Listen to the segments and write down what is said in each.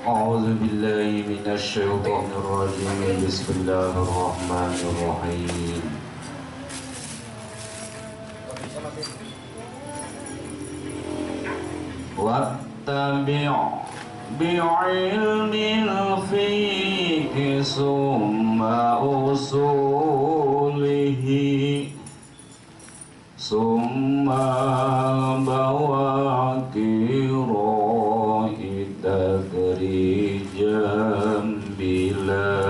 أعوذ بالله من الشيطان الرجيم بسم الله الرحمن الرحيم واتبع بعلم الفقه ثم أصوله ثم بواكر تدريجا بلا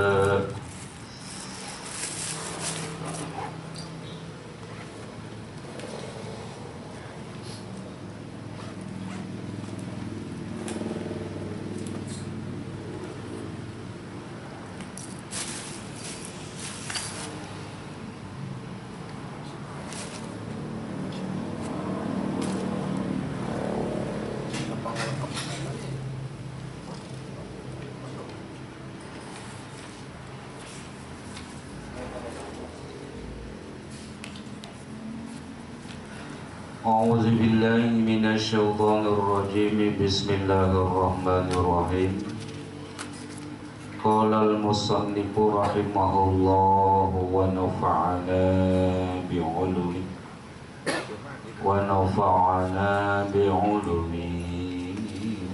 أعوذ بالله من الشيطان الرجيم بسم الله الرحمن الرحيم قال المصنف رحمه الله ونفعنا بعلومه ونفعنا بعلومه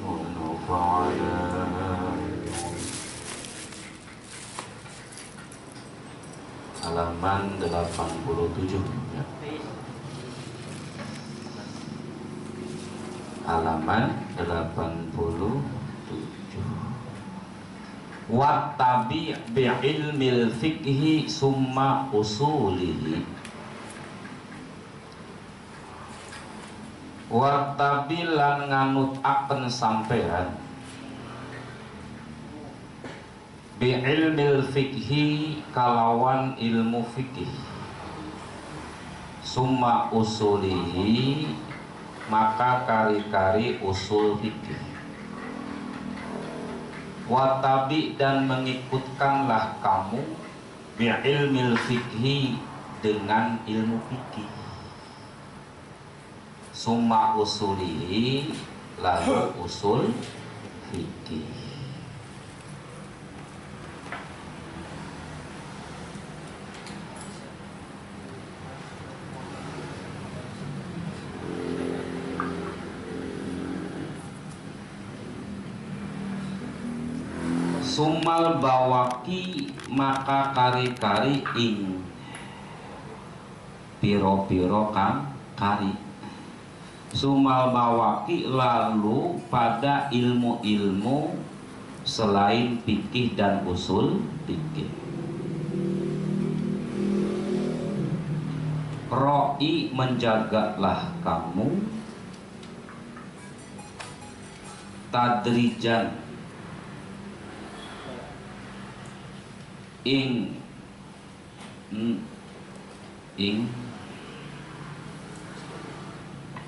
ونفعنا halaman 87 ya. Halaman 87 wattabi bi'ilmil fiqhi summa usulihi wattabi lan nganut akan sampean bi'ilmil fiqhi kalawan ilmu fikih summa usulihi maka kari-kari usul fikih watabi dan mengikutkanlah kamu bi'ilmil fikhi dengan ilmu fikih summa usulihi lalu usul fikih. Sumal bawaki maka kari-kari ing piro-piro kang kari sumal bawaki lalu pada ilmu-ilmu selain fikih dan usul fikih ro'i menjagalah kamu tadrijan ing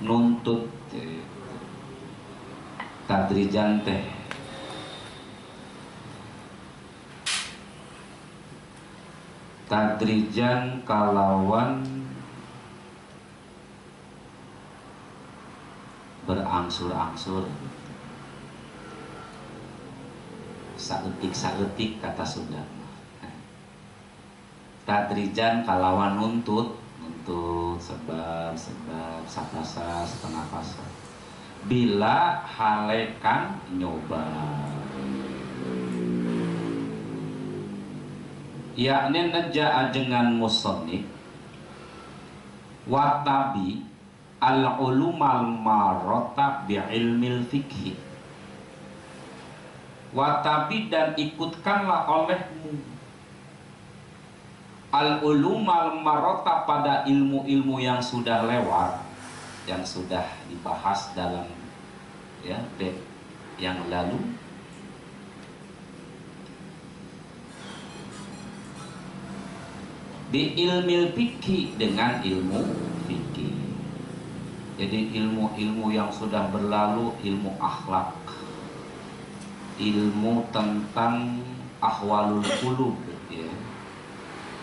nuntut tadrijan teh tadrijan kalawan berangsur-angsur saeutik kata Sunda tadrijan kalawan nuntut sebab sapasa setengah fasa bila halekan nyoba yakni neja ajengan musonib watabi al-ulumal marota bi'ilmil fikhi watabi dan ikutkanlah olehmu al-ulumal marota pada ilmu-ilmu yang sudah lewat yang sudah dibahas dalam ya yang lalu bi ilmil fikih dengan ilmu fikih jadi ilmu-ilmu yang sudah berlalu ilmu akhlak ilmu tentang ahwalul qulub ya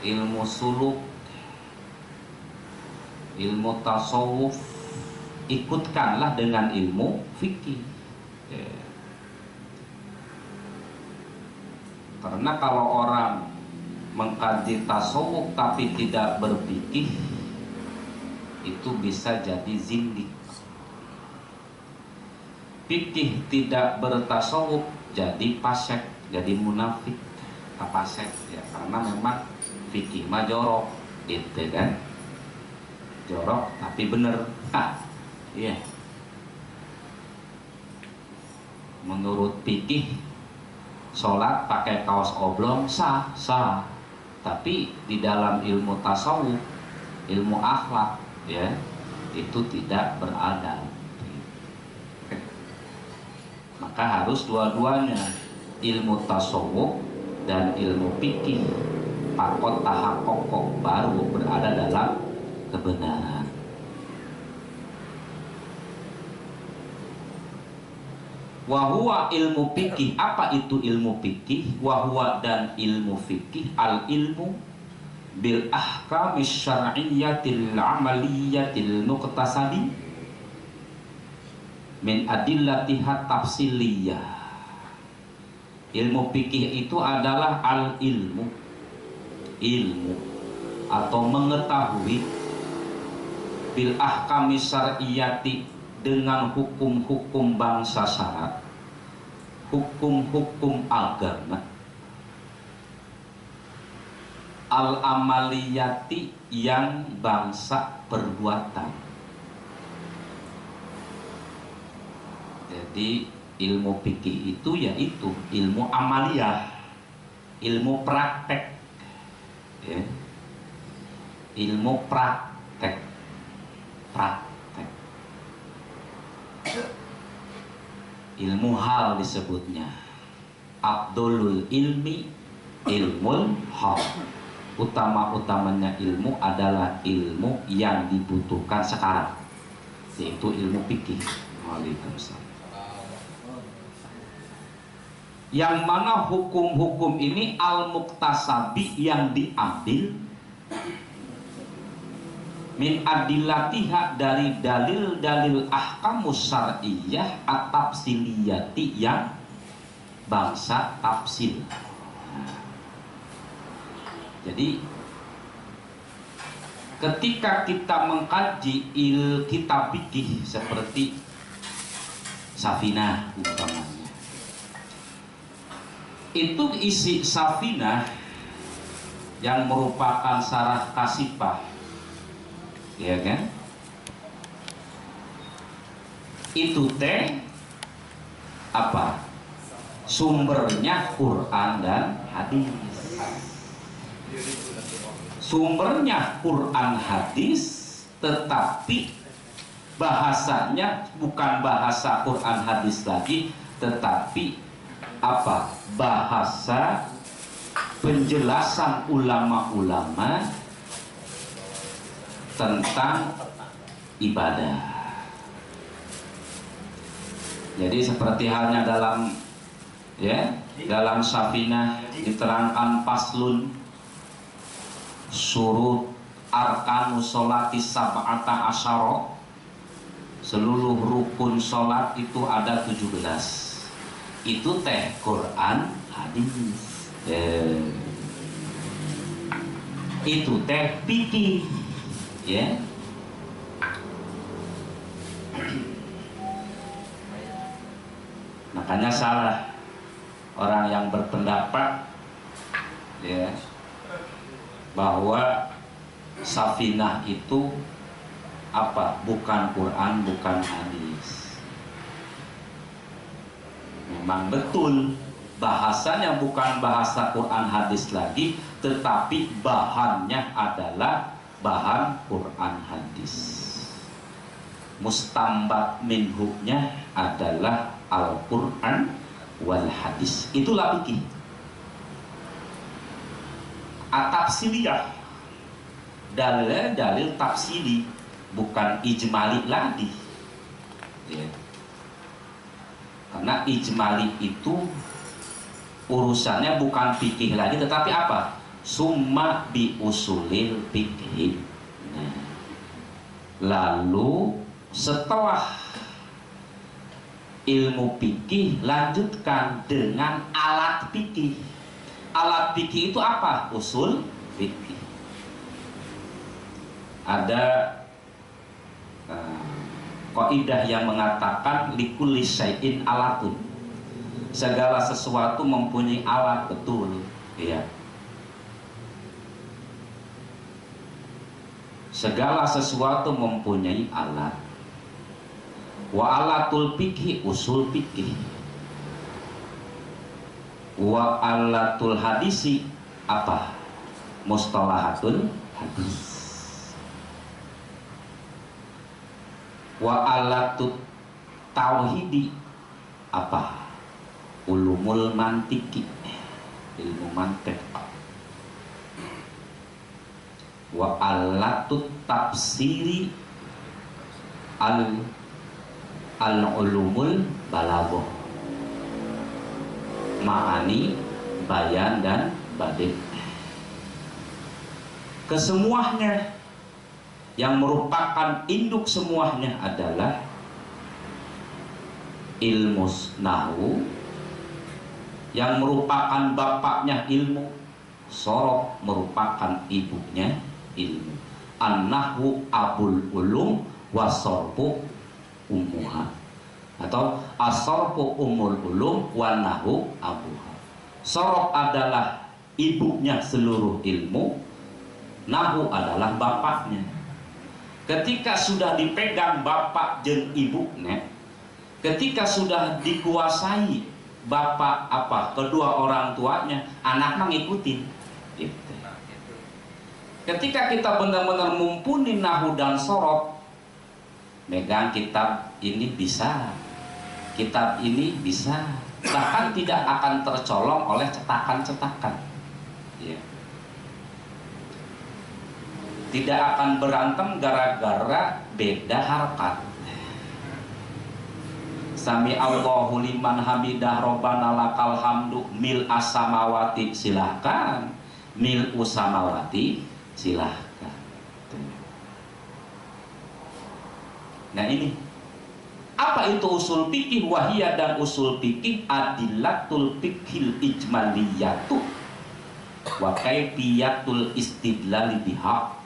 ilmu suluk, ilmu tasawuf, ikutkanlah dengan ilmu fikih. Karena kalau orang mengkaji tasawuf tapi tidak berfikih, itu bisa jadi zindik. Fikih tidak bertasawuf jadi fasik, jadi munafik, fasik ya, karena memang fikih mah jorok, gitu kan? Jorok tapi bener, iya. Menurut fikih, sholat pakai kaos oblong sah, tapi di dalam ilmu tasawuf, ilmu akhlak, ya, itu tidak beradab. Maka harus dua-duanya, ilmu tasawuf dan ilmu fikih, pakot tahap pokok baru berada dalam kebenaran. Wahwa ilmu fikih, apa itu ilmu fikih? Wahwa dan ilmu fikih, al ilmu bil ahkamis syar'iyyatil amaliyatil muqtasabi min adillatiha tafsiliyah. Ilmu fikih itu adalah al ilmu, ilmu atau mengetahui, bil ahkamis syar'iyyati, dengan hukum-hukum bangsa syarat, hukum-hukum agama, al-amaliyati, yang bangsa perbuatan. Jadi ilmu fikih itu yaitu ilmu amaliyah, ilmu praktek, ya. Ilmu praktek. Ilmu hal disebutnya. Abdulul ilmi ilmul hal. Utama-utamanya ilmu adalah ilmu yang dibutuhkan sekarang, yaitu ilmu fikih. Waalaikumsalam. Yang mana hukum-hukum ini al-muktasabi, yang diambil, min adillatiha, dari dalil-dalil ahkamus syar'iyyah at-tafsiliyati, yang bangsa tafsil. Jadi ketika kita mengkaji kitab fikih seperti Safinah umpamanya, itu isi Safinah yang merupakan syarah Kasifah, ya kan? Itu teh apa? Sumbernya Quran dan hadis. Sumbernya Quran hadis, tetapi bahasanya bukan bahasa Quran hadis lagi, tetapi apa? Bahasa penjelasan ulama-ulama tentang ibadah. Jadi seperti halnya dalam dalam Safinah diterangkan faslun surut arkanus sholati sab'ata asyara, seluruh rukun sholat itu ada 17. Itu teh Quran hadis. Itu teh fikih, ya. Makanya salah orang yang berpendapat, ya, bahwa Safinah itu apa? Bukan Quran, bukan hadis. Memang betul bahasanya bukan bahasa Quran hadis lagi, tetapi bahannya adalah bahan Quran hadis. Mustambat minhubnya adalah Al-Quran wal hadis. Itulah fikih. At-tafsiliyah, dalil tafsili, bukan ijmali lagi, ya. Karena ijmali itu urusannya bukan fikih lagi, tetapi apa? Summa bi usulil fikih. Nah, lalu setelah ilmu fikih lanjutkan dengan alat fikih. alat fikih itu apa? Usul fikih. Ada kaidah yang mengatakan likulli syai'in alatun. Segala sesuatu mempunyai alat, betul, ya. Segala sesuatu mempunyai alat. Wa alatul fikih usul fikih. Wa alatul hadisi apa? Mustalahatul hadis. Wa alatut tauhidi apa? Ulumul mantiki, ilmu mantik. Wa alatut tafsiri al-ulumul balaghah, ma'ani, bayan dan badin. Kesemuanya yang merupakan induk semuanya adalah ilmu nahwu, yang merupakan bapaknya ilmu. Sorok merupakan ibunya ilmu. An-nahwu abul ulum wasorpu umuha, atau asorpu umul ulum wan nahwu abuha. Sorok adalah ibunya seluruh ilmu, nahwu adalah bapaknya. Ketika sudah dipegang bapak jeung ibunya, ketika sudah dikuasai bapak apa kedua orang tuanya, anak ngikutin gitu. Ketika kita benar-benar mumpuni nahwu dan sorot, megang kitab ini bisa, kitab ini bisa, bahkan tidak akan tercolong oleh cetakan-cetakan, ya. Tidak akan berantem gara-gara beda harkat. Sami Allahu liman hamidah robbana lakal hamdu mil asamawati, silahkan. Mil usamawati, silahkan. Nah ini apa itu usul fikih? Wahia, dan usul fikih adillatul fikhil ijmaliyatu wa kaifiyatul istidlali biha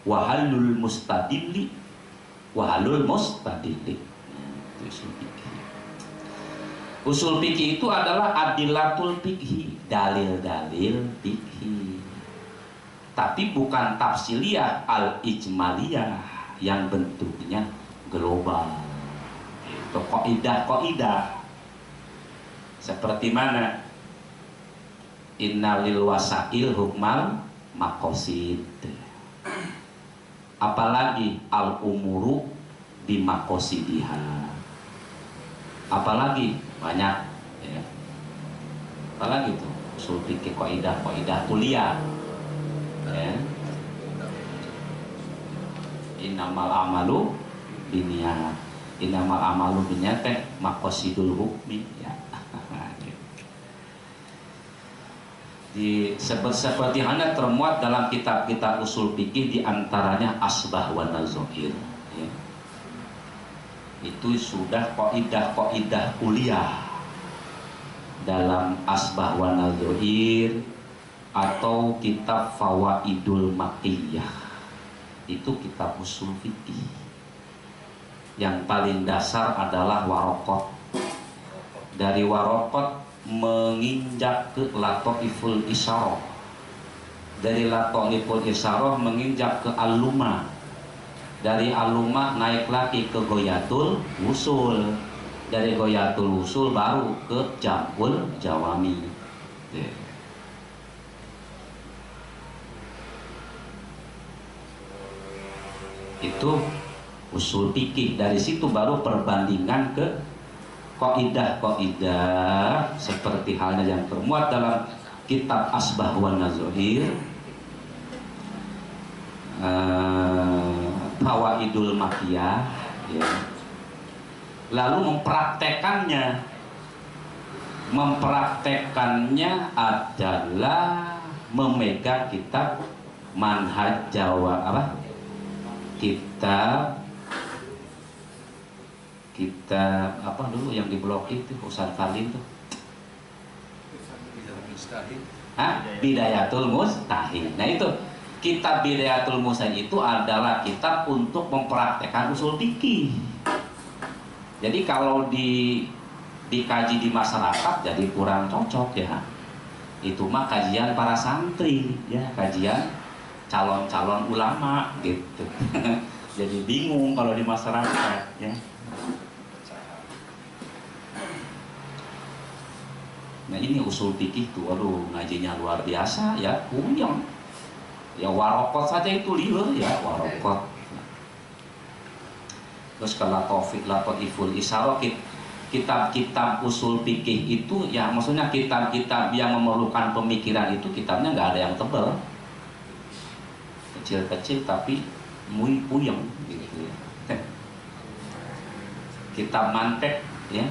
wa halul mustadilli wa halul mustadilli. Usul fikih. Usul fikih itu adalah adillatul fikhi, dalil-dalil fikih. Tapi bukan tafsiliyah al-ijmaliyah yang bentuknya global. Itu kaidah-kaidah. Seperti mana? Innalil wasail hukmal maqasid. Apalagi al-umuru bimaqasidiha. Apalagi banyak, ya. Apalagi itu usul fikih, kaidah kuliah, ya. Innamal amalu binniyat, innamal amalu binniyat maqasidul hukmi, ya. Seperti hanya termuat dalam kitab-kitab usul fikih, diantaranya asbah wa nazair, ya. Itu sudah kaidah-kaidah kuliah dalam asbah wa nazair atau kitab fawaidul maqiyah. Itu kitab usul fikih. Yang paling dasar adalah waraqat. Dari waraqat menginjak ke lataiful isyarah, dari lataiful isyarah menginjak ke aluma, dari aluma naik lagi ke goyatul usul, dari goyatul usul baru ke jamul jawami. Itu usul fikih. Dari situ baru perbandingan ke kaidah-kaidah seperti halnya yang termuat dalam kitab asbah wa nazair, fawaidul maqiyah, ya. Lalu mempraktekannya adalah memegang kitab manhaj Jawa kita apa dulu yang di blok itu Ustaz Kalim tuh, Bidayatul Mustahid. Nah itu kitab Bidayatul Mustahid itu adalah kitab untuk mempraktekkan usul fikih. Jadi kalau dikaji di masyarakat jadi kurang cocok ya. Itu mah kajian para santri ya, kajian calon-calon ulama gitu. Jadi bingung kalau di masyarakat ya. Nah ini usul fikih tuh, aduh ngajinya luar biasa ya, kuyang. Ya warokot saja itu liur ya, warokot. Terus kalau taufik latiful isarokit, kitab-kitab usul fikih itu ya, maksudnya kitab-kitab yang memerlukan pemikiran itu kitabnya nggak ada yang tebal, kecil-kecil tapi muy puyeng gitu ya. Kitab mantek ya,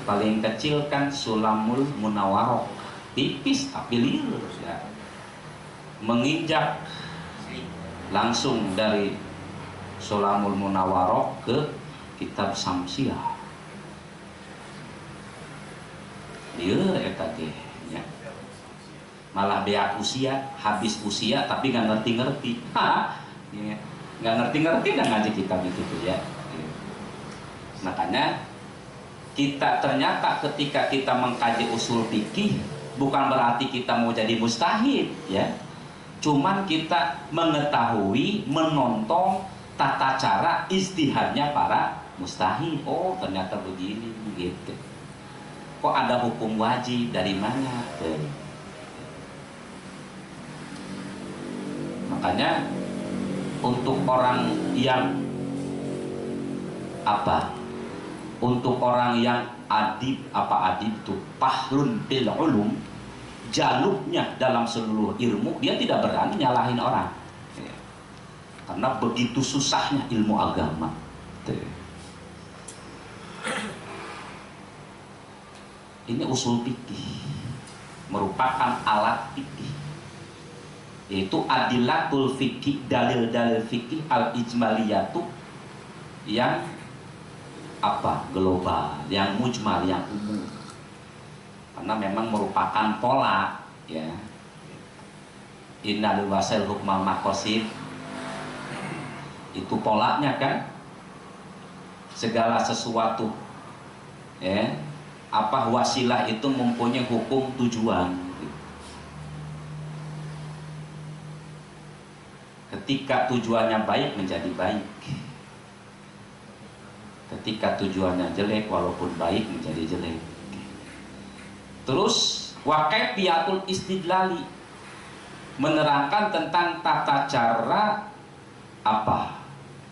paling kecil kan Sulamul Munawarok, tipis tapi liur ya. Menginjak langsung dari Sulamul Munawarok ke kitab Samsiah. Liur eta teh ya. Malah beak usia, habis usia tapi nggak ngerti-ngerti. Ya. Nggak ngerti-ngerti dan ngaji kitab itu tuh ya. Makanya kita ternyata ketika kita mengkaji usul fikih bukan berarti kita mau jadi mustahid ya. Cuman kita mengetahui, menonton tata cara istihadnya para mustahid. Oh ternyata begini gitu. Kok ada hukum wajib dari mana? Makanya untuk orang yang untuk orang yang adib itu pahlun bil ulum, jaluknya dalam seluruh ilmu, dia tidak berani nyalahin orang ya. Karena begitu susahnya ilmu agama. Ini usul fikih merupakan alat fikih, yaitu adilatul fikih, dalil-dalil fikih al-ijmaliyatu yang global, yang mujmal, yang umum. Karena memang merupakan pola ya. Innal wasail hukmal maqasid, itu polanya kan, segala sesuatu ya, wasilah itu mempunyai hukum tujuan. Ketika tujuannya baik menjadi baik, ketika tujuannya jelek walaupun baik menjadi jelek. Terus waqaifiyatul istidlali, menerangkan tentang tata cara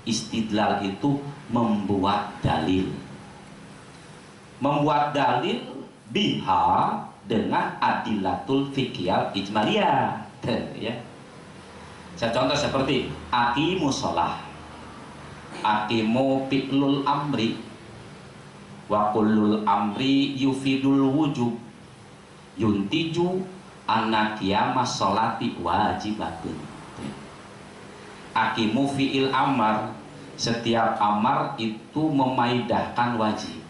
istidlal itu membuat dalil. Membuat dalil biha dengan adilatul fiqhiyal ijmaliyah ya. Saya contoh seperti aqimu sholah, aqimu fi'lul amri, wa kullul amri yufidul wujub, yuntiju anna qiyamas sholati wajibatun. Aqimu fi'il amar, setiap amar itu memaidahkan wajib,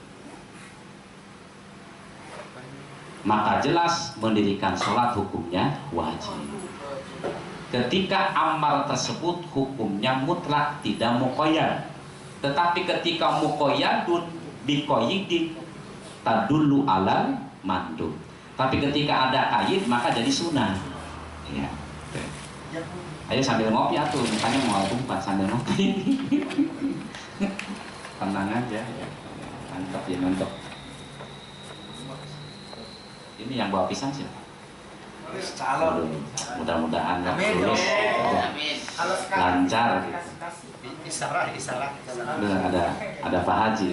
maka jelas mendirikan sholat hukumnya wajib. Ketika amar tersebut hukumnya mutlak, tidak muqayyad. Tetapi ketika muqayyadun biqayyidin tadullu alal mandub. Tapi ketika ada kaid maka jadi sunnah ya. Ayo sambil ngopi atuh, makanya mau tumpah sambil ngopi. Tenang aja ya. Mantap ya, mantap. Ini yang bawa pisang siapa? Calon. Mudah-mudahan lulus, lancar. Isarah. Ada Pak Haji.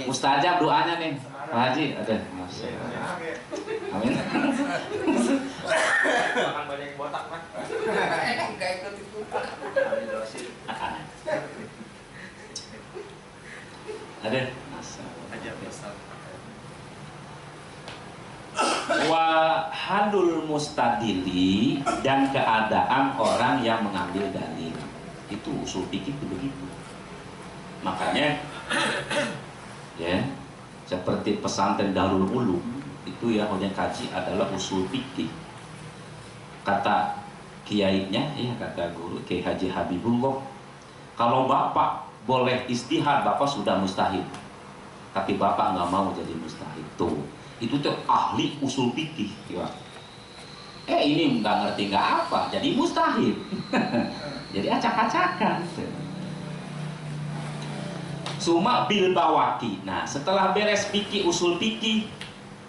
Mustajab doanya nih, Pak Haji. Ada. Amin. Makan banyak botak mah. Enggak ikut ikutan. Ada. Aja besar. Wahadul mustadili, dan keadaan orang yang mengambil dalil. Itu usul fikih itu begitu. Makanya ya, seperti pesantren Darul Ulum itu ya yang kaji adalah usul fikih. Kata kiainya, ya kata guru Kiai Haji Habibullah, kalau bapak boleh istihad, bapak sudah mustahil. Tapi bapak nggak mau jadi mustahid. Tuh, itu tuh ahli usul fikih. Ya. Ini nggak ngerti nggak apa, jadi mustahid. Jadi acak-acakan. Suma bil bawaki. Nah, setelah beres fikih usul fikih,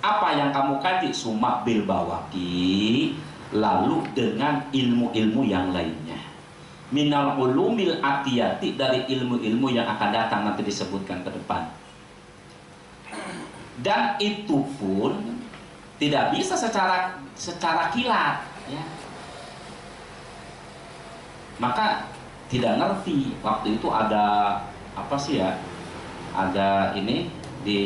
apa yang kamu kaji? Suma bil bawaki. Lalu dengan ilmu-ilmu yang lainnya. Minal ulumil atiyati, dari ilmu-ilmu yang akan datang nanti disebutkan ke depan. Dan itu pun tidak bisa secara kilat, ya. Maka tidak ngerti waktu itu ada apa sih ya? Ada ini di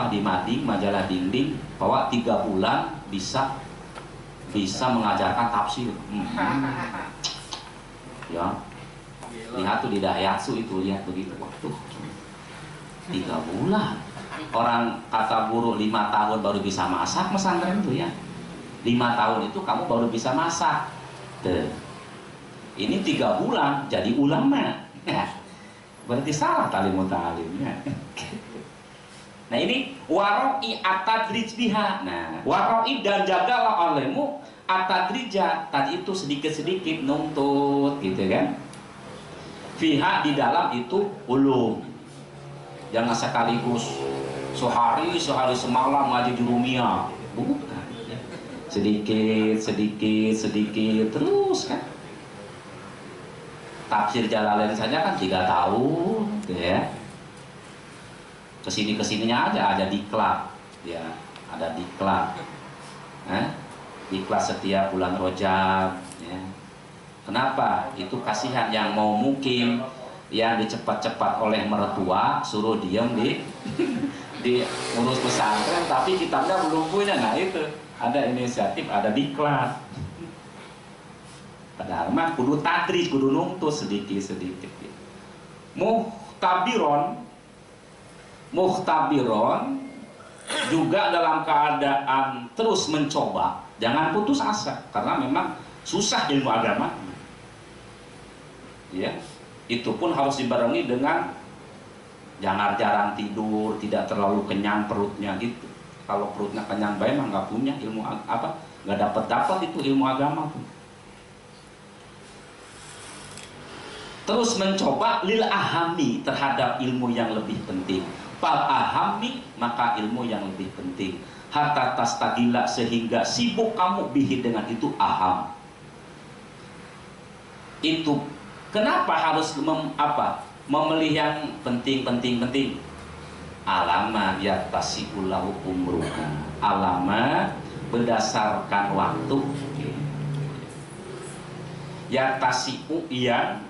di mading, majalah dinding bahwa 3 bulan bisa mengajarkan tafsir. Ya, lihat tuh di Daihatsu itu, lihat begitu. Waduh, 3 bulan. Orang kata guru 5 tahun baru bisa masak pesantren itu ya. 5 tahun itu kamu baru bisa masak. Tuh. Ini 3 bulan jadi ulama. Ya. Berarti salah talimut talimnya. Nah ini waro'i atadrij biha. Nah, waro'i dan jagalah olehmu atadrija, tadi itu sedikit-sedikit nuntut gitu kan. Fiha, di dalam itu ulum. Jangan sekaligus sehari semalam ngaji jurumiyah. Bukan. Sedikit terus kan. Tafsir Jalalain saja kan 3 tahun gitu ya. Kesininya aja ada diklat ya, ada diklat. Diklat setiap bulan Rajab ya. Kenapa? Itu kasihan yang mau mukim, yang dicepat-cepat oleh mertua suruh diam di urus pesantren, tapi kitabnya belum punya. Nah itu ada inisiatif, ada diklat. Padahal mah kudu tadris, kudu nuntut sedikit. Muhtabiron juga dalam keadaan terus mencoba, jangan putus asa, karena memang susah ilmu agama. Ya, itu pun harus dibarengi dengan jangan jarang tidur, tidak terlalu kenyang perutnya gitu. Kalau perutnya kenyang baik mah nggak punya ilmu nggak dapat itu ilmu agama tuh. Terus mencoba lil ahami, terhadap ilmu yang lebih penting. Fal ahami, maka ilmu yang lebih penting. Hatta tastagila, sehingga sibuk kamu bihi dengan itu aham. Itu kenapa harus memilih yang penting. Alama yattasi'ulahu umruka. Alama berdasarkan waktu. Yattasi'u, yang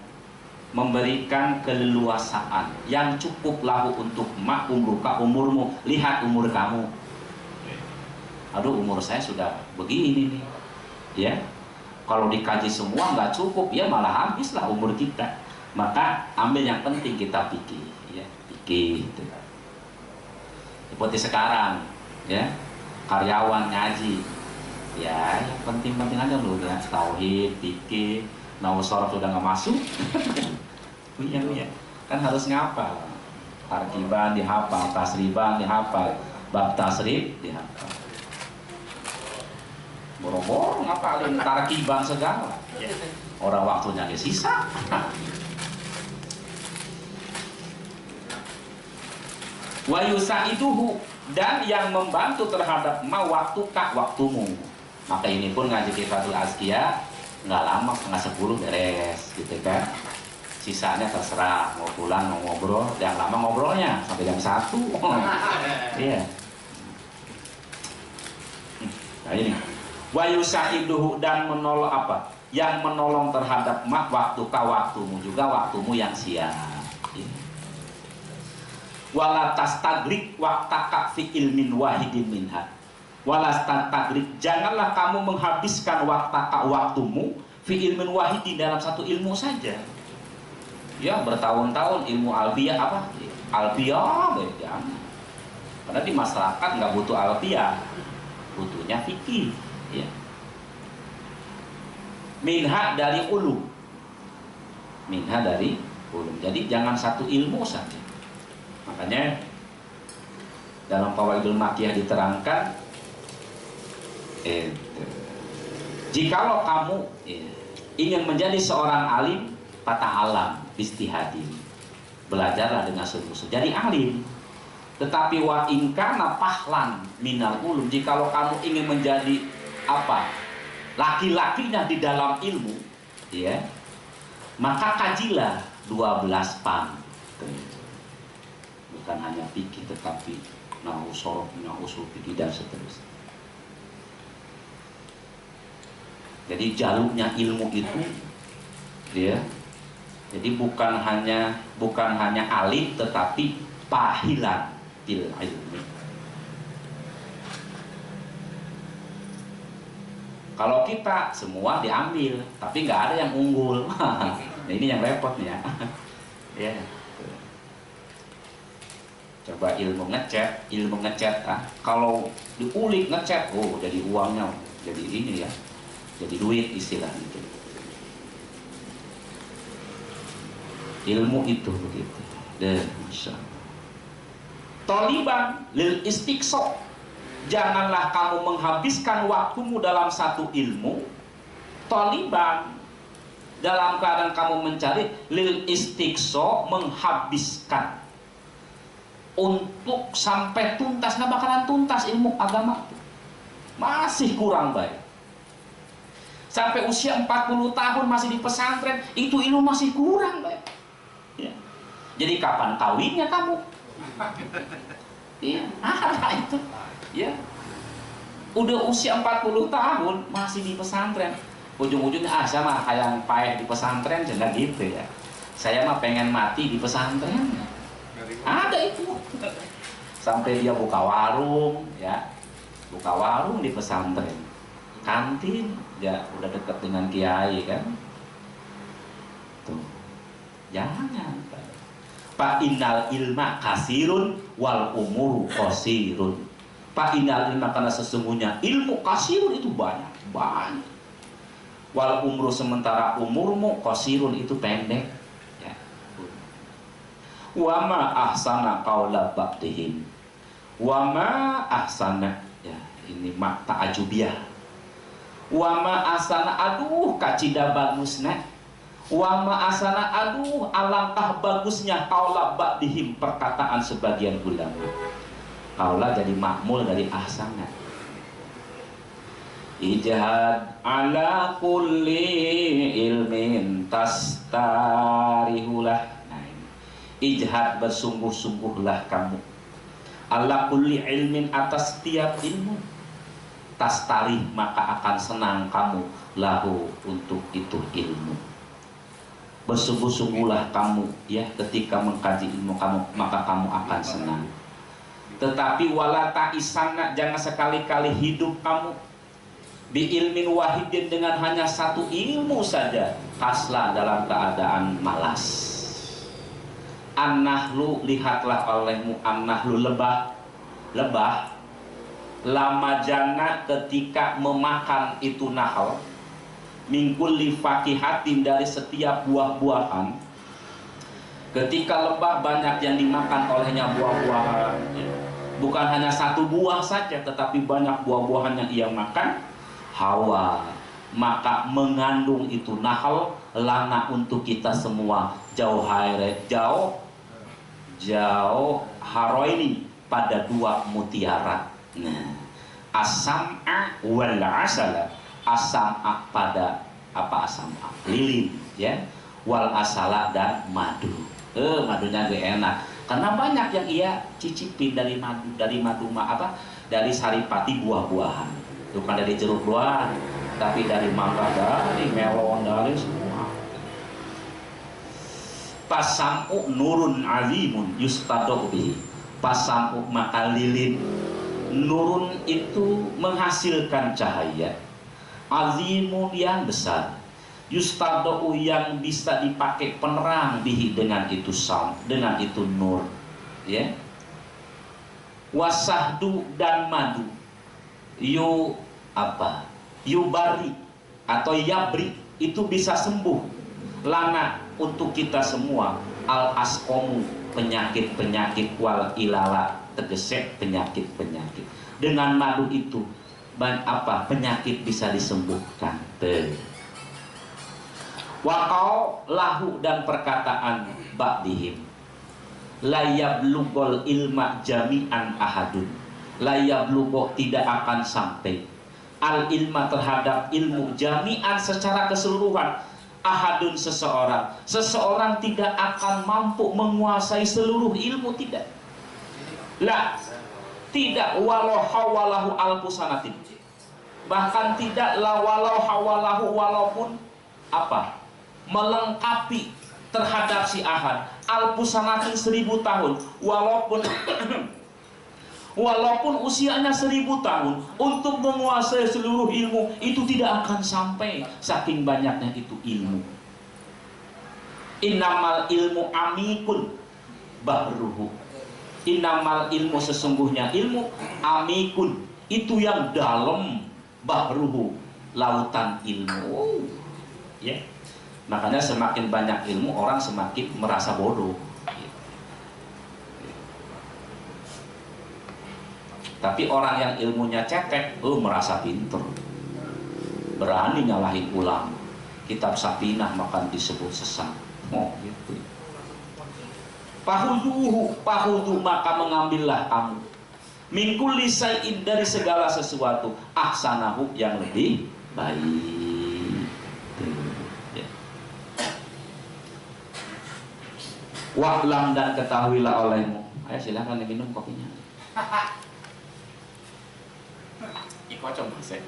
memberikan keleluasaan yang cukup lahu untuk umruka, umurmu. Lihat umur kamu. Aduh, umur saya sudah begini nih ya. Kalau dikaji semua nggak cukup ya, malah habislah umur kita. Maka ambil yang penting kita pikir ya, gitu. Seperti sekarang ya, karyawan ngaji ya, yang penting aja loh ya, tauhid, fikih. Nausor sudah nggak masuk. Iya, kan harus ngapal. Tarkiban dihafal, tasriban dihafal, bab tasrib dihafal. Boro-boro ngapalin tarkiban segala. Orang waktunya dia sisa. Wa yusaiduhu, dan yang membantu terhadap waktumu. Maka ini pun ngaji Kifatul Azkiyah nggak lama, setengah 10 beres gitu kan. Sisanya terserah mau pulang mau ngobrol, yang lama ngobrolnya sampai jam 1. Iya. Nah ini wa yusaiduhu, dan menolong yang menolong terhadap waktumu juga, waktumu yang siap. Wala tastagrik waqtaka fi ilmin wahidin minha. Walastantagrik, janganlah kamu menghabiskan waktumu fi ilmin wahidi, dalam satu ilmu saja. Ya, bertahun-tahun ilmu alfiyah alfiah jangan. Karena di masyarakat nggak butuh alfiah, butuhnya fikih. Ya. Minha dari ulum, minha dari ulum. Jadi jangan satu ilmu saja. Makanya dalam Fawaidul Makiyah diterangkan, jikalau kamu ingin menjadi seorang alim, fata'alam istihadi, belajarlah dengan sungguh-sungguh jadi alim. Tetapi wa in kana pahlan minal ulum, jikalau kamu ingin menjadi apa, laki-lakinya di dalam ilmu, ya, maka kajilah 12 pan. Bukan hanya fikih tetapi nahu sorof, nahu usul fikih dan seterusnya. Jadi jalurnya ilmu itu, ya, jadi bukan hanya alim tetapi pahilan til ilmi. Kalau kita semua diambil, tapi nggak ada yang unggul. Nah, ini yang repot nih ya. Ya. Coba ilmu ngecat, kalau diulik ngecat, oh jadi uangnya, jadi ini ya, jadi duit istilah itu. Ilmu itu begitu. Dan Masya Allah. Taliban lil istiqso, janganlah kamu menghabiskan waktumu dalam satu ilmu. Taliban, dalam keadaan kamu mencari, lil istiqso, menghabiskan untuk sampai tuntas. Nggak bakalan tuntas ilmu agama, masih kurang baik. Sampai usia 40 tahun masih di pesantren, itu ilmu masih kurang baik ya. Jadi kapan kawinnya kamu? Iya, itu ya. Udah usia 40 tahun masih di pesantren, ujung-ujungnya saya mah kayak payah di pesantren, jangan gitu ya. Saya mah pengen mati di pesantren. Ada itu. Sampai dia buka warung ya, buka warung di pesantren, kantin ya, udah dekat dengan kiai kan. Tuh, jangan. Pak innal ilma kasirun wal umuru qasirun. Pak innal ilma, karena sesungguhnya ilmu kasirun itu banyak. Wal umru, sementara umurmu qasirun itu pendek. Ya. Wa ma ahsana qaula ba'dihim. Wa ma ahsana, ya ini mak ta'ajubiyah. Wa ma ahsana, aduh kacida bagusna. Wa ma ahsana, aduh alangkah bagusnya qaula ba'dihim, perkataan sebagian ulama. Qaula jadi makmul dari ahsana. Ijhad ala kulli ilmin tastarihulah. Nah, ijhad, bersungguh-sungguhlah kamu ala kulli ilmin, atas setiap ilmu. Tastarih, maka akan senang kamu, lahu, untuk itu ilmu. Bersungguh-sungguhlah kamu ya ketika mengkaji ilmu kamu, maka kamu akan senang. Tetapi wala ta'isanna, jangan sekali-kali hidup kamu bi ilmin wahidin, dengan hanya satu ilmu saja, kasla, dalam keadaan malas. An-nahlu, lihatlah olehmu, an-nahlu, lebah lama jana, ketika memakan itu nahal, mingkul li fakihatin, dari setiap buah-buahan. Ketika lebah banyak yang dimakan olehnya buah-buahan, bukan hanya satu buah saja tetapi banyak buah-buahan yang ia makan, hawa, maka mengandung itu nahal lana untuk kita semua, jauh haroini, pada dua mutiara. Nah, asam'a wal asala, asam'a pada apa, asam'a lilin ya, wal asala dan madu. Madunya gak enak karena banyak yang ia cicipin dari madu, dari saripati buah-buahan, bukan dari jeruk doang, tapi dari mangga, dari melon, dari semua. Pasam'u nurun azimun yustadok bihi. Pasam'u, maka lilin, nurun itu menghasilkan cahaya, azimun yang besar, yustadok yang bisa dipakai penerang, bihi dengan itu sam, dengan itu nur. ya. Wasahdu dan madu, yubari atau yabri, itu bisa sembuh lana untuk kita semua al askomu, penyakit-penyakit, wal ilala, tegese penyakit-penyakit. Dengan madu itu penyakit bisa disembuhkan. Wakau lahu, dan perkataan ba'dihim, layablugol ilma jami'an ahadun, layablugo, tidak akan sampai, al ilma, terhadap ilmu, jami'an, secara keseluruhan, ahadun, seseorang tidak akan mampu menguasai seluruh ilmu, tidak. La, tidak, walau hawalahu alfusanatin, bahkan tidak la walau hawalahu, walaupun melengkapi terhadap si ahad alfusanatin 1000 tahun, walaupun usianya 1000 tahun, untuk menguasai seluruh ilmu itu tidak akan sampai, saking banyaknya itu ilmu. Innamal ilmu amikun bahruhu, innamal ilmu, sesungguhnya ilmu, amikun, itu yang dalam, bahruhu, lautan ilmu, ya. Makanya semakin banyak ilmu, orang semakin merasa bodoh. Tapi orang yang ilmunya cetek, merasa pinter, berani nyalahin ulama. Kitab Sapinah makan disebut sesat. Gitu. Pahudu, maka mengambillah kamu, min kulli syai'in, dari segala sesuatu, ahsanahu, yang lebih baik. Wa'lam, dan ketahuilah olehmu. Ayo silakan minum kopinya. Iko coba saya.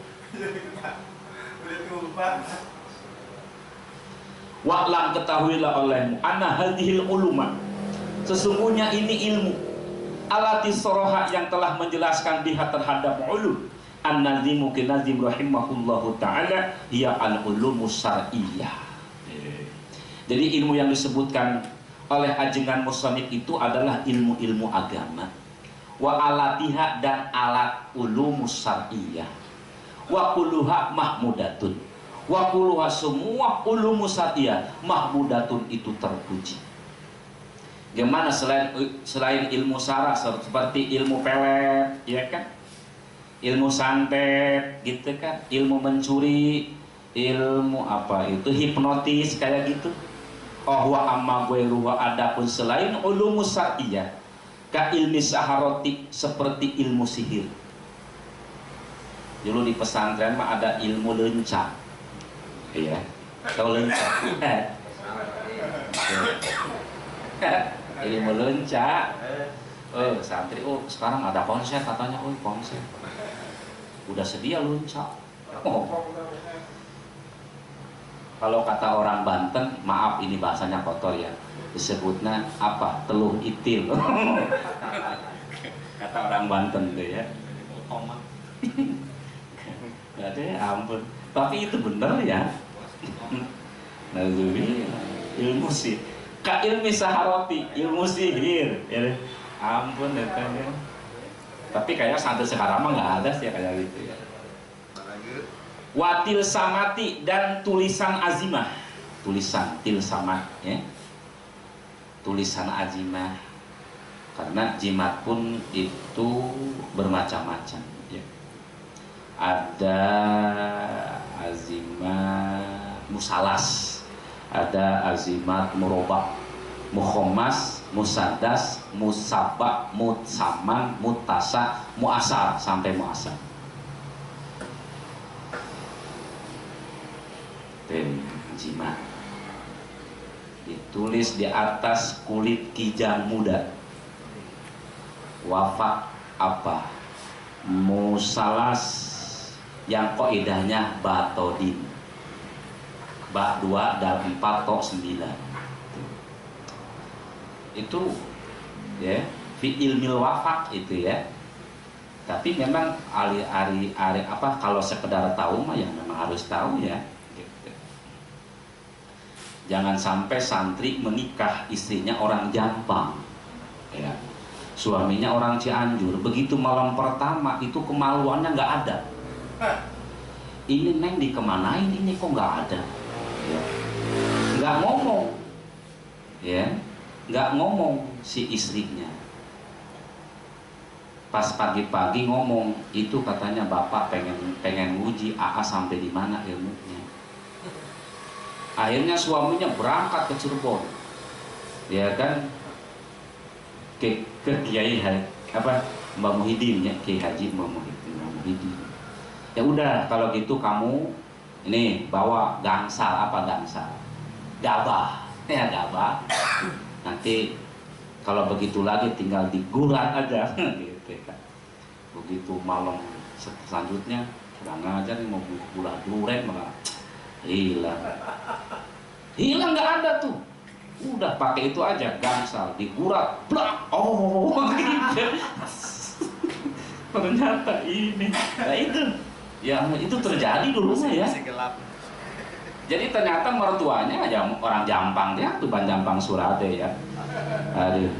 Wa'lam, ketahuilah olehmu, anna hadhil uluma, sesungguhnya ini ilmu, alati soroha, yang telah menjelaskan biha terhadap ulum, an-nazimu kinazim rahimahullahu ta'ala, hiya al-ulumus syar'iyyah. Jadi ilmu yang disebutkan oleh ajengan musannif itu adalah ilmu-ilmu agama. Wa alatiha, dan alat ulumus syar'iyyah. Wa kulluha mahmudatun, wa kulluha, semua ulumus syar'iyyah, mahmudatun, itu terpuji. Gimana selain ilmu syara, seperti ilmu pelet, ya kan? Ilmu santet, gitu kan? Ilmu mencuri, ilmu hipnotis, kayak gitu. Oh wa amma ghairuha, adapun selain ulumus syar'iyyah, ka ilmi saharoti, seperti ilmu sihir. Dulu di pesantren mah ada ilmu lencak. Iya, tahu lencak? Ilmu lencak. Santri, sekarang ada konser katanya, konser. Udah sedia lencak. Kalau kata orang Banten, maaf ini bahasanya kotor ya, disebutnya teluh itil. Kata orang Banten tuh ya. Gak ada ya, ampun. Tapi itu bener ya. Ilmu sih, ka ilmi saharoti, ilmu sihir. Ya, ampun ya. Tapi kayaknya santri sekarang mah nggak ada sih kayak gitu ya. Watil samati, dan tulisan azimah, tulisan tilsamat, ya, tulisan azimah, karena jimat pun itu bermacam-macam, ya. Ada azimah musalas, ada azimat murobak, mukhomas, musadas, musabak, mutsaman, mutasa, muasar, sampai muasar. Jimat ditulis di atas kulit kijang muda. Wafak musalas, yang qaidahnya batodin, ba 2 dan 4 to 9. Itu ya fi ilmil wafak itu ya. Tapi memang kalau sekedar tahu mah ya memang harus tahu ya. Jangan sampai santri menikah istrinya orang Jampang, ya. Suaminya orang Cianjur, begitu malam pertama itu kemaluannya nggak ada. Ini Neng dikemanain ini kok nggak ada? Ya. Nggak ngomong, ya, nggak ngomong si istrinya. Pas pagi-pagi ngomong, itu katanya bapak pengen uji AA sampai di mana ilmunya. Akhirnya suaminya berangkat ke Cirebon, ya kan, ke Kiai apa Mbak Muhyiddin ya, Kiai Haji Mbak Muhyiddin. Ya udah kalau gitu kamu ini bawa gangsal, apa gangsal? Gabah, ya gabah. Nanti kalau begitu lagi tinggal digurat aja, gitu kan. Begitu malam selanjutnya udah ngajar nih mau gula duren malah hilang nggak ada tuh. Udah pakai itu aja gangsal digurat, blak, oh gitu. Ternyata ini, nah itu. Ya itu terjadi dulu ya. Jadi ternyata mertuanya aja orang Jampang dia tuh Jampang Surade ya. Aduh.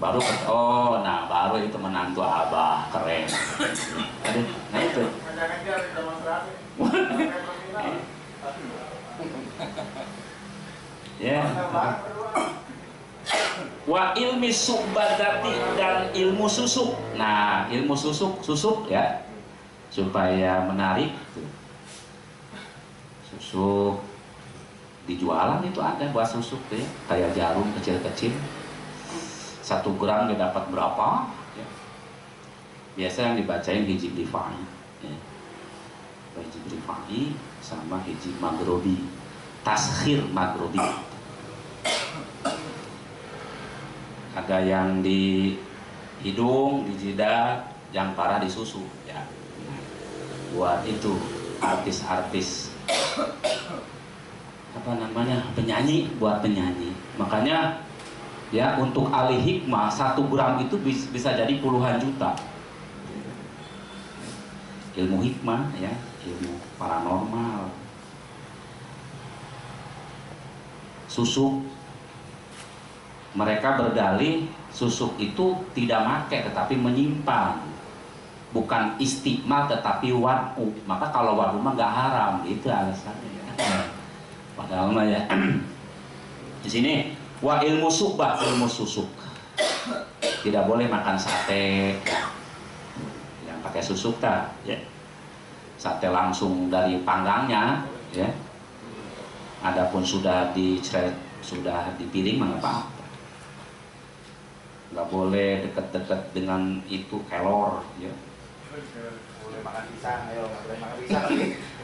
Baru nah baru itu menantu abah keren. Aduh, nah itu. Ya. Wa ilmi subadati dan ilmu susuk. Nah, ilmu susuk ya, supaya menarik. Susuk di jualan itu ada buat susuk ya, kayak jarum kecil-kecil. 1 gram dia dapat berapa? Ya. Biasa yang dibacain hijib rifai, ya. Hijib rifai sama hijib maghrobi, taskhir maghrobi. Ada yang di hidung, di jidat, yang parah di susu ya. Buat itu artis-artis apa namanya, penyanyi, buat penyanyi. Makanya ya untuk ahli hikmah 1 gram itu bisa jadi puluhan juta. Ilmu hikmah ya, ilmu paranormal. Susuk, mereka berdalih susuk itu tidak make tetapi menyimpan, bukan istiqmal tetapi wadu. Maka kalau wadu mah nggak haram, itu alasannya ya. Padahal mah ya di sini wa ilmu subah, ilmu susuk, tidak boleh makan sate yang pakai susuk ta ya. Sate langsung dari panggangnya ya. Adapun sudah dipiring mah nggak apa-apa. Nggak boleh deket-deket dengan itu kelor ya. Boleh makan pisang, ayo nggak boleh makan pisang.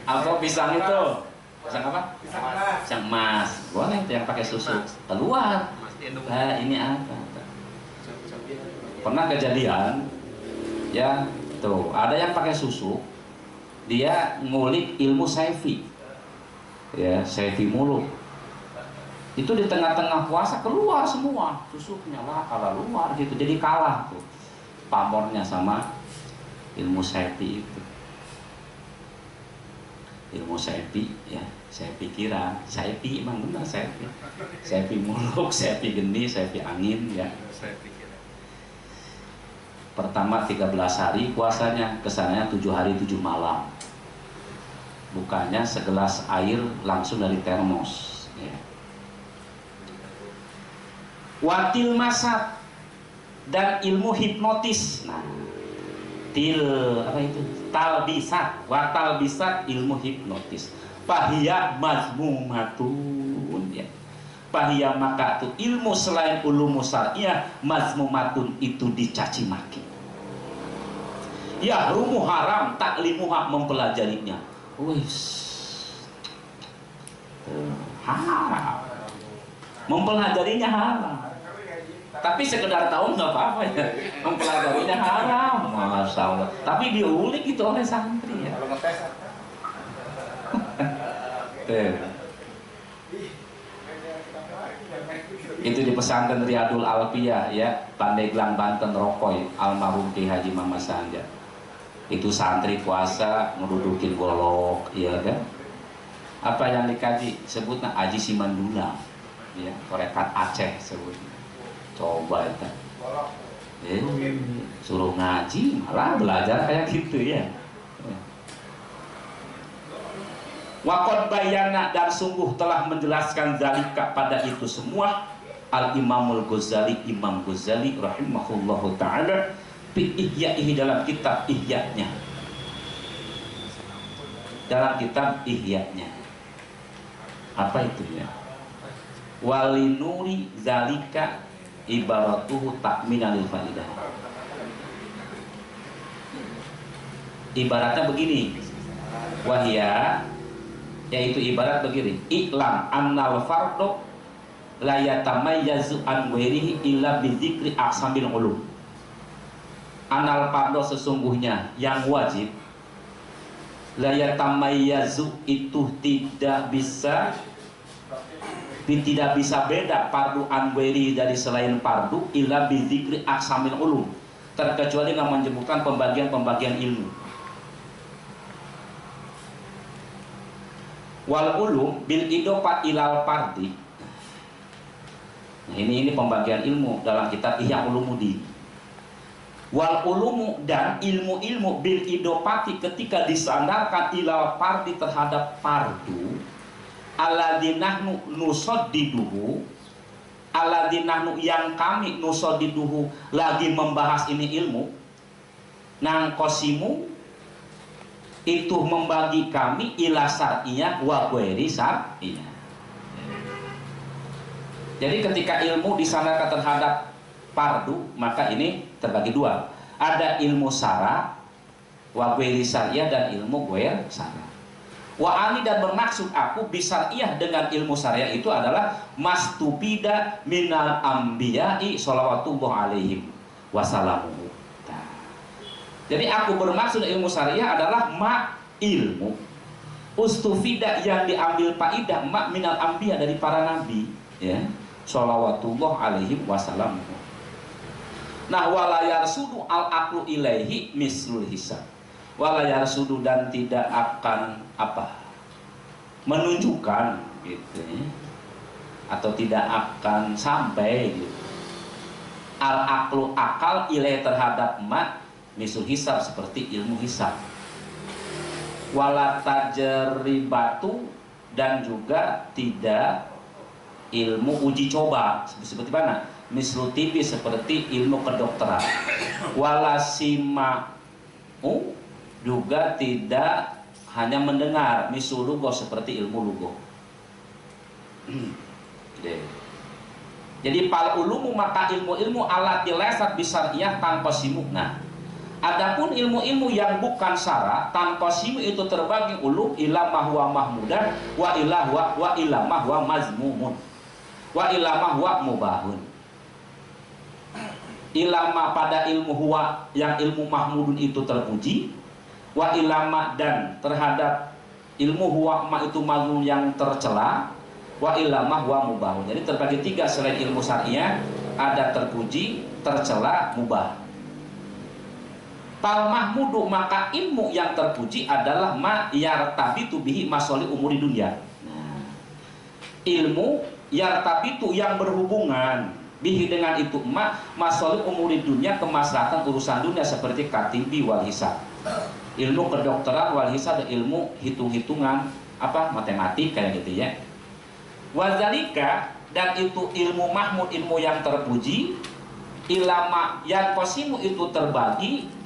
Atau pisang itu pisang apa? Pisang emas. Boleh itu yang pakai susu keluar. Nah, ini apa? Pernah kejadian ya, tuh ada yang pakai susu, dia ngulik ilmu saifi ya, saifi mulut. Itu di tengah-tengah puasa keluar semua susuknya, lah kalau luar gitu, jadi kalah tuh pamornya sama ilmu saifi itu. Ilmu saifi ya, saya pikiran saifi emang benar saifi muluk, saifi geni, saifi angin ya. Pertama 13 hari puasanya, kesananya 7 hari 7 malam. Bukannya segelas air langsung dari termos ya. Watil masat dan ilmu hipnotis. Nah, apa itu? Talbisat, watal bisat ilmu hipnotis. Pahiyah mazmumatun ya. Pahiyah maka itu ilmu selain ulum syar'iyah mazmumatun, itu dicaci maki. Ya rumu haram taklimuha, mempelajarinya. Wis. Haram. Mempelajarinya haram. Tapi sekedar tahu nggak apa-apa ya, mempelajarinya haram, masya Allah. Tapi diulik itu oleh santri ya. Itu di pesantren Riyadul Alfiyah ya, Pandeglang Banten Rokoy, almarhum Ki Haji Mama Sanja. Itu santri puasa ngedudukin golok, ya kan? Apa yang dikaji sebutnya Aji Simandula, ya, korekat Aceh sebutnya. Coba itu. Bolok. Suruh ngaji malah belajar kayak gitu ya. Waqad bayana, dan sungguh telah menjelaskan zalika pada itu semua Al-Imamul Ghazali, Imam Ghazali rahimahullahu ta'ala fi ihya'ihi, dalam kitab Ihya-nya. Dalam kitab Ihya-nya. Apa itu ya? Walinuri zalika ibaratuhu ta'minalil faidah. Ibaratnya begini. Wahya, yaitu ibarat begini, iklam annal fardo la yatamayyazu an ghairihi illa bidzikri aqsamil ulum. Anal fardo, sesungguhnya yang wajib, la yatamayyazu itu tidak bisa beda fardu an ghairihi dari selain fardu illa bidzikri aqsamil ulum, terkecuali dengan menyebutkan pembagian-pembagian ilmu. Wal ulum bil idofat ilal fardi. Nah, ini pembagian ilmu dalam kitab Ihya Ulumuddin. Wal ulumu, dan ilmu-ilmu bil idofati ketika disandarkan ilal fardi terhadap fardu, alladzinahnu nusaddiduhu, alladzinahnu yang kami nusaddiduhu lagi membahas ini ilmu, nang kosimu itu membagi kami ila syar'iyah wa ghairi syar'iyah. Jadi ketika ilmu disandarkan terhadap fardu, maka ini terbagi dua. Ada ilmu syara' wa ghairi syar'iyah dan ilmu ghair syara'. Wa ani, dan bermaksud aku bisyar'iyah dengan ilmu syariah itu adalah mastubida minal anbiya'i shalawatullah alaihim wasallamu. Jadi aku bermaksud ilmu syariah adalah ilmu ustufida yang diambil faidah minal anbiya, dari para nabi, ya, sholawatullah alaihim wasallam. Nah, walayar sudu al aqlu ilaihi mislul hisab, walayar sudu, dan tidak akan menunjukkan gitu ya, atau tidak akan sampai gitu, al aqlu akal ilaihi terhadap misul hisab, seperti ilmu hisab. Wala tajribatu, dan juga tidak ilmu uji coba, seperti mana? Mislu tibi, seperti ilmu kedokteran. Wala sima'u, juga tidak hanya mendengar, misul lugo, seperti ilmu lugo. Jadi pal ulumu, maka ilmu-ilmu alat dilesat bisariyah tanpa simukna. Adapun ilmu-ilmu yang bukan syara, tanqasimu itu terbagi ulum ila mahwa mahmudan wa ila mahwa mazmumun wa ila mahwa mubahun. Ilama, pada ilmu huwa yang ilmu mahmudun itu terpuji, wa ilama, dan terhadap ilmu huwa itu mazmum yang tercela, wa ila mahwa mubahun. Jadi terbagi tiga selain ilmu syariah, ada terpuji, tercela, mubah. Fal mahmudu, maka ilmu yang terpuji adalah ma yartabitu bihi masoli umuri dunia. Nah, ilmu yartabitu yang berhubungan bihi dengan itu masoli umuri dunia, kemaslahatan urusan dunia, seperti katibi wal hisab, ilmu kedokteran, wal hisab, ilmu hitung-hitungan matematik kayak gitu ya. Wazalika, dan itu ilmu mahmud, ilmu yang terpuji, ilama yang kosimu itu terbagi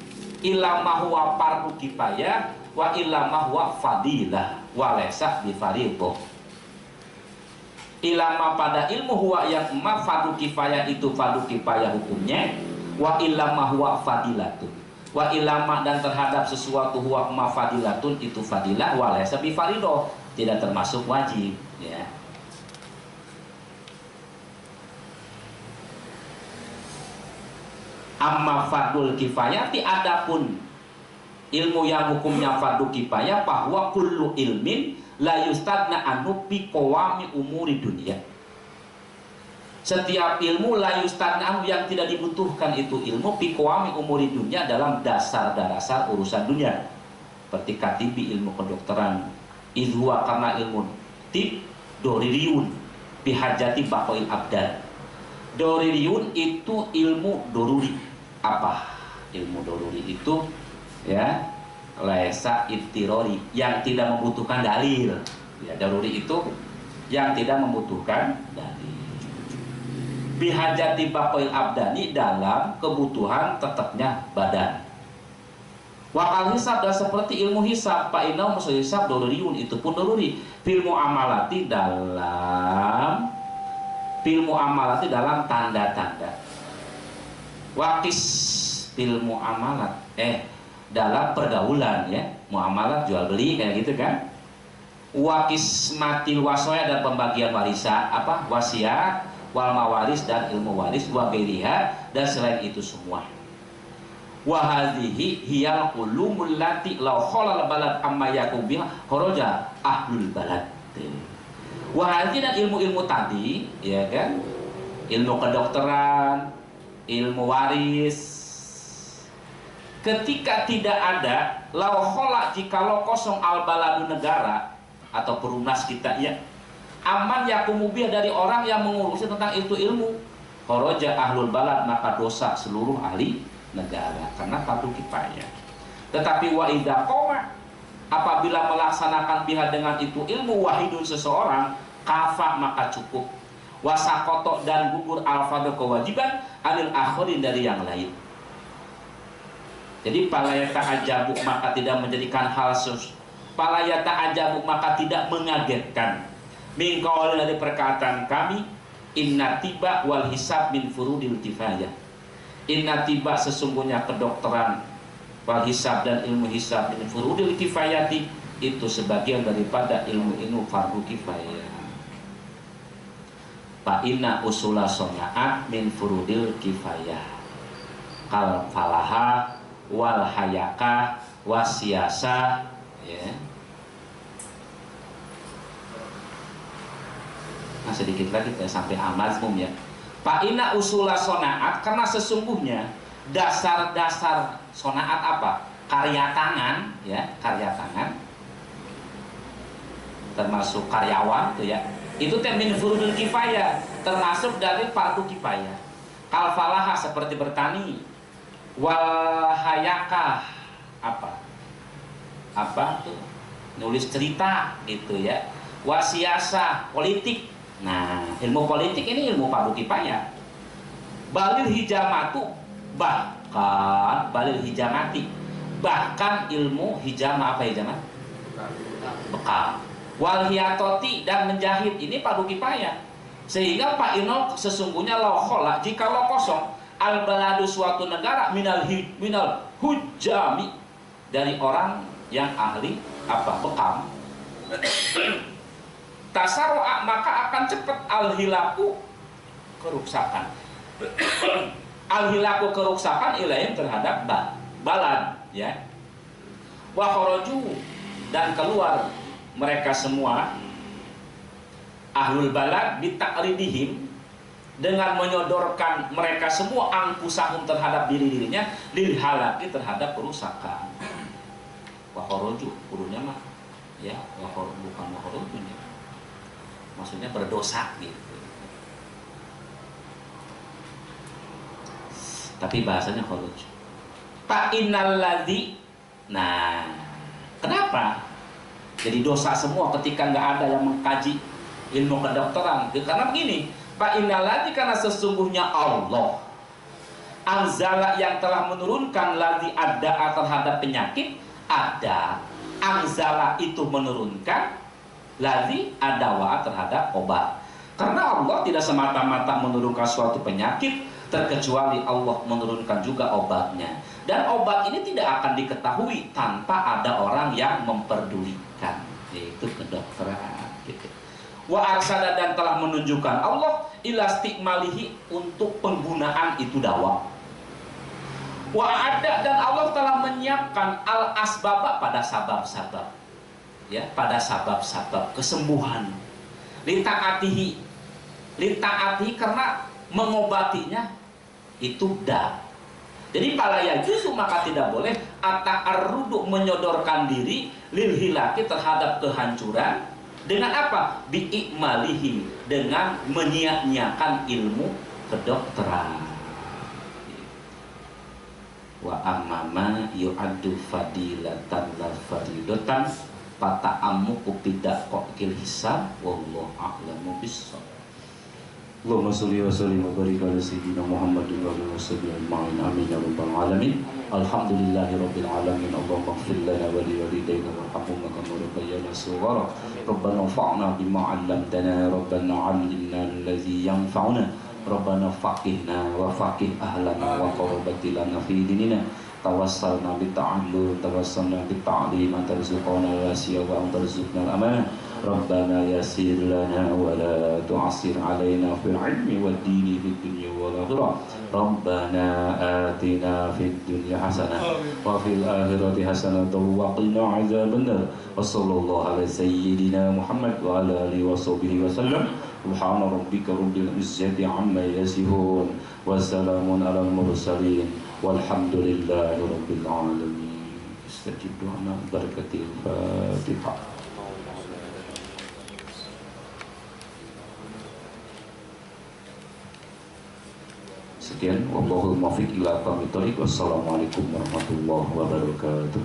ilama huwa fardu kifayah wa ilama huwa fadilah wa laysa bi fardhu. Ilama, pada ilmu huwa yang fardu kifayah itu fardu kifayah hukumnya, wa ilama huwa fadilatun, wa ilama, dan terhadap sesuatu huwa fadilatun itu fadilah, wa laysa bi fardhu, tidak termasuk wajib ya. Amma fardul kifayati, adapun ilmu yang hukumnya fardu kifayah, bahwa kullu ilmin la yustadna anhu bi qawami umuri dunia. Setiap ilmu la yustadna anhu, yang tidak dibutuhkan itu ilmu bi qawami umuri dunia, dalam dasar-dasar urusan dunia. Seperti katibi, ilmu kedokteran, idhuwa, karena ilmu tib doririyun bihajati baqoil abdan. Doruriyun itu ilmu doruri. Apa ilmu doruri itu? Ya, laisa ittirori, yang tidak membutuhkan dalil. Ya, doruri itu yang tidak membutuhkan dalil. Bihajati baqoil abdani, dalam kebutuhan tetapnya badan. Wakal hisab, dan seperti ilmu hisab, Pak Inau musuh hisab doruriun, itu pun doruri. Filmu amalati, dalam tanda-tanda. Wakis ilmu amalat, dalam pergaulan, ya, muamalat jual beli kayak gitu kan. Wakis matil wasoya, dan pembagian warisan, wasiat, wal mawaris, dan ilmu waris, wa ghairiha, dan selain itu semua. Wa hadhihi hiyal ulumul lati law khalal balad amma yakum biha kharaja ahlul balad. Wa hadhihi, dan ilmu-ilmu tadi, ya kan, ilmu kedokteran, ilmu waris, ketika tidak ada, law khala, jikalau kosong al baladu, negara atau perumnas kita, ya, aman yakumubiyah, dari orang yang mengurusi tentang itu ilmu, kharaja ahlul balad, maka dosa seluruh ahli negara, karena fardu kifayah. Tetapi wa idza qoma, apabila melaksanakan biha, dengan itu ilmu, wahidun, seseorang, kafa, maka cukup, wasakoto, dan gugur al-fardhu, kewajiban, anil akhirin, dari yang lain. Jadi palayata ajabu, maka tidak menjadikan hal palayata ajabu, maka tidak mengagetkan, min qaul, dari perkataan kami, inna tiba wal hisab min furudil kifayah. Inna tiba, sesungguhnya kedokteran, wal hisab, dan ilmu hisab, min furudil kifayati, itu sebagian daripada ilmu-ilmu fardu kifayah. Fa inna usula sonaat min furudil kifayah, kal falaha wal hayaka wasiasa, ya. Nah, sedikit lagi kita sampai amazmum, ya. Fa inna usula sonaat, karena sesungguhnya dasar-dasar sonaat apa? Karya tangan, ya, karya tangan, termasuk karyawan itu, ya. Itu min furudul kifayah, termasuk dari fardu kifayah. Kal falaha, seperti bertani, wal hayaka, apa tuh, nulis cerita gitu, ya, wasiasa, politik. Nah, ilmu politik ini ilmu fardu kifayah. Balil hijamatu, bahkan ilmu hijama, hijama, bekal. Wal hiyatoti, dan menjahit, ini fardu kifayah. Sehingga Pak Ino, sesungguhnya law khola, jikalau kosong al baladu, suatu negara, minal hujami, dari orang yang ahli bekam, tasaroa, maka akan cepat al hilaku, kerusakan. Al hilaku, kerusakan, ilaim, terhadap balad, ya. Wa kharaju, dan keluar mereka semua, ahlul balad, bitakridihim, dengan menyodorkan mereka semua, angkusahum, terhadap diri-dirinya, lil halaki, terhadap kerusakan. Wa kharaju, kurunya mah, ya, bukan wa kharajunya, maksudnya berdosa gitu, tapi bahasanya kharuj. Fa innal ladzi, nah, kenapa jadi dosa semua ketika nggak ada yang mengkaji ilmu kedokteran? Karena begini, fa innal ladzi, karena sesungguhnya Allah anzala, yang telah menurunkan, ladzi ada, terhadap penyakit, ada, anzala itu menurunkan, ladzi adawa, terhadap obat. Karena Allah tidak semata-mata menurunkan suatu penyakit, terkecuali Allah menurunkan juga obatnya. Dan obat ini tidak akan diketahui tanpa ada orang yang memperdulikan, yaitu kedokteran, gitu. Wa arsada, dan telah menunjukkan Allah ilastikmalihi, untuk penggunaan itu dawa. Wa ada, dan Allah telah menyiapkan al asbaba, pada sabab-sabab, ya, pada sabab-sabab kesembuhan. Litaatihi, karena mengobatinya itu dah. Jadi palaya justru, maka tidak boleh ata'arrudu, menyodorkan diri, lil hilaki, terhadap kehancuran, dengan apa? Bi'ikmalihi, dengan menyia-nyiakan ilmu kedokteran. Wa amama yu'addu fadilatan la faridatan fata'ammuku bidaqil hisab wallahu a'lamu bis-shawab. Allahumma sholli wa sallim wa barik ala sayyidina Muhammadin wa alihi wasallam amin ya rabbal alamin. Alhamdulillahirabbil alamin. Allahumma ighfir lana wa li walidayna warhamhuma kama rabbayana shighara. Rabbana anfa'na bima 'allamtana, Rabbana 'allimna alladhi yanfa'una, Rabbana faqihna wa faqih ahlana wa qarabati lana fi dinina. Tawassalna bita'allum, tawassalna bita'lim, tarzuqna wasiya wa tarzuqna al-amanah. Rabbana yassir lana wa la tu'assir alaina fil ilmi wad dini fid dunya wal akhirah. Rabbana atina fid dunya hasanah wa fil akhirati hasanah wa qina azabannar. Wa sallallahu ala sayyidina Muhammad wa ala alihi wa sahbihi wa sallam. Subhana rabbika rabbil izzati amma yasifun wa salamun alal mursalin walhamdulillahi rabbil alamin. Istajib du'ana barakatil Fatihah. Sekian, wallahul muwaffiq ila aqwamit thoriq. Wassalamualaikum warahmatullahi wabarakatuh.